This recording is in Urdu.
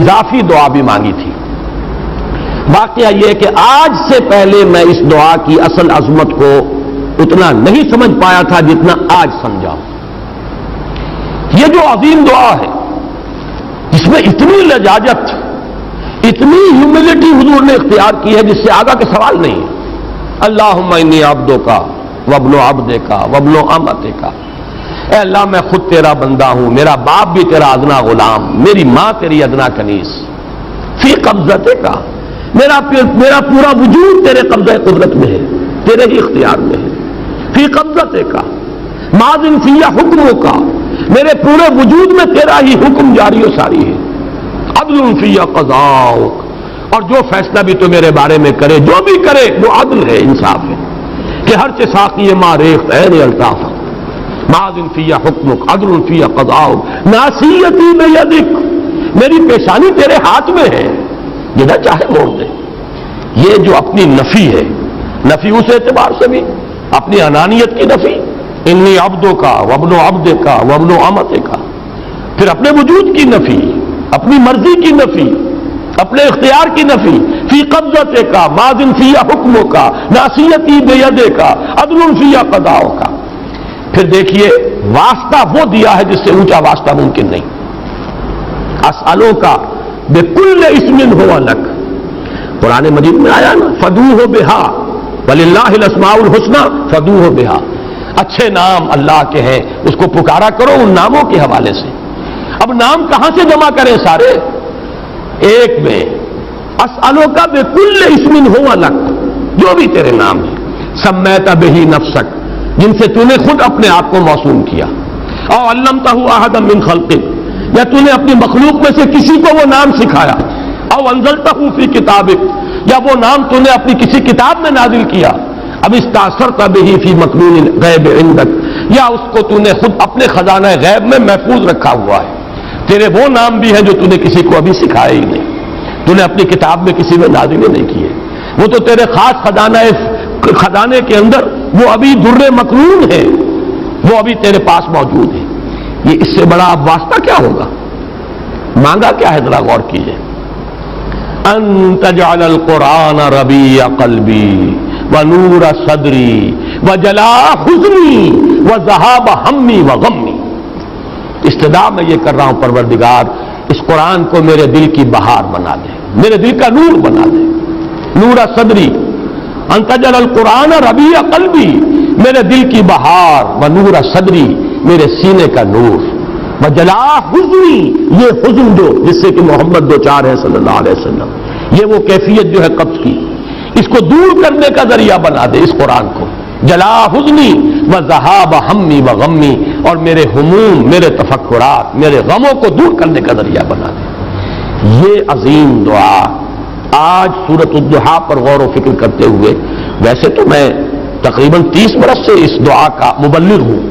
اضافی دعا بھی مانگی تھی۔ واقعہ یہ کہ آج سے پہلے میں اس دعا کی اصل عظمت کو اتنا نہیں سمجھ پایا تھا جتنا آج سمجھا۔ یہ جو عظیم دعا ہے اس میں اتنی لجاجت، اتنی ہیوملٹی حضور نے اختیار کی ہے جس سے آگا کے سوال نہیں ہے۔ اللہم انی عبدک وابن عبدک وابن امتک، اے اللہ میں خود تیرا بندہ ہوں، میرا باپ بھی تیرا ادنا غلام، میری ماں تیری ادنا کنیز، فی قبضتک، میرا پورا وجود تیرے قبضہ قدرت میں ہے، تیرے ہی اختیار میں ہے، فی قبضتک ماضٍ فی حکمک، میرے پورے وجود میں تیرا ہی حکم جاری و ساری ہے، عدل فی قضاؤک، اور جو فیصلہ بھی تو میرے بارے میں کرے، جو بھی کرے وہ عدل ہے، انصاف ہے، کہ ہر چے ساقی ما ریخت عین الطاف، ماضٍ فی حکمک عدل فی قضاؤک، ناصیتی بیدک، میری پیشانی تیرے ہاتھ میں ہے، جدھر چاہے موڑ دے۔ یہ جو اپنی نفی ہے، نفی اس اعتبار سے بھی اپنی انانیت کی نفی، انی عبدک وابن عبدک وابن امتک، پھر اپنے وجود کی نفی، اپنی مرضی کی نفی، اپنے اختیار کی نفی، فی قبضتک ماضٍ فی حکمک ناصیتی بیدک عدل فی قضاؤک۔ پھر دیکھیے واسطہ وہ دیا ہے جس سے اونچا واسطہ ممکن نہیں۔ اسألوک بکل اسم ہو لک، قرآن مجید میں آیا نا، فدوہ بہا وللہ الاسماء الحسنی فدوہ بہا، اچھے نام اللہ کے ہیں، اس کو پکارا کرو ان ناموں کے حوالے سے۔ اب نام کہاں سے جمع کریں سارے؟ ایک میں اسألوک بکل اسم ہو لک، جو بھی تیرے نام ہیں، سمیت بہ نفسک، جن سے تو نے خود اپنے آپ کو موسوم کیا، او علمتہ احدا من خلقک، یا تو نے اپنی مخلوق میں سے کسی کو وہ نام سکھایا، او انزلتہ فی کتابک، یا وہ نام تو نے اپنی کسی کتاب میں نازل کیا، اب استاثرت بہ فی مکنون غیب عندک، یا اس کو تو نے خود اپنے خزانہ غیب میں محفوظ رکھا ہوا ہے۔ تیرے وہ نام بھی ہیں جو تو نے کسی کو ابھی سکھائے ہی نہیں، تو نے اپنی کتاب میں کسی میں نازل نہیں کیے، وہ تو تیرے خاص خزانے کے اندر وہ ابھی در مکنون ہے، وہ ابھی تیرے پاس موجود ہے۔ یہ اس سے بڑا اب واسطہ کیا ہوگا؟ مانگا کیا ہے ذرا غور کیجئے، ان تجعل القرآن ربیع قلبی ونور صدری وجلاء حزنی وذہاب ہمی وغمی۔ استدعا میں یہ کر رہا ہوں پروردگار اس قرآن کو میرے دل کی بہار بنا دے، میرے دل کا نور بنا دے، نور صدری، ان تجعل القرآن ربیع قلبی، میرے دل کی بہار، ونور صدری، میرے سینے کا نور، وجلاء حزنی، یہ حزن جو جس سے کہ محمد دو چار ہے صلی اللہ علیہ وسلم، یہ وہ کیفیت جو ہے قبض کی، اس کو دور کرنے کا ذریعہ بنا دے اس قرآن کو، جلاء حزنی وذہاب ہمی وغمی، اور میرے ہموم، میرے تفکرات، میرے غموں کو دور کرنے کا ذریعہ بنا دے۔ یہ عظیم دعا آج سورۃ الضحیٰ پر غور و فکر کرتے ہوئے، ویسے تو میں تقریباً 30 برس سے اس دعا کا مبلغ ہوں،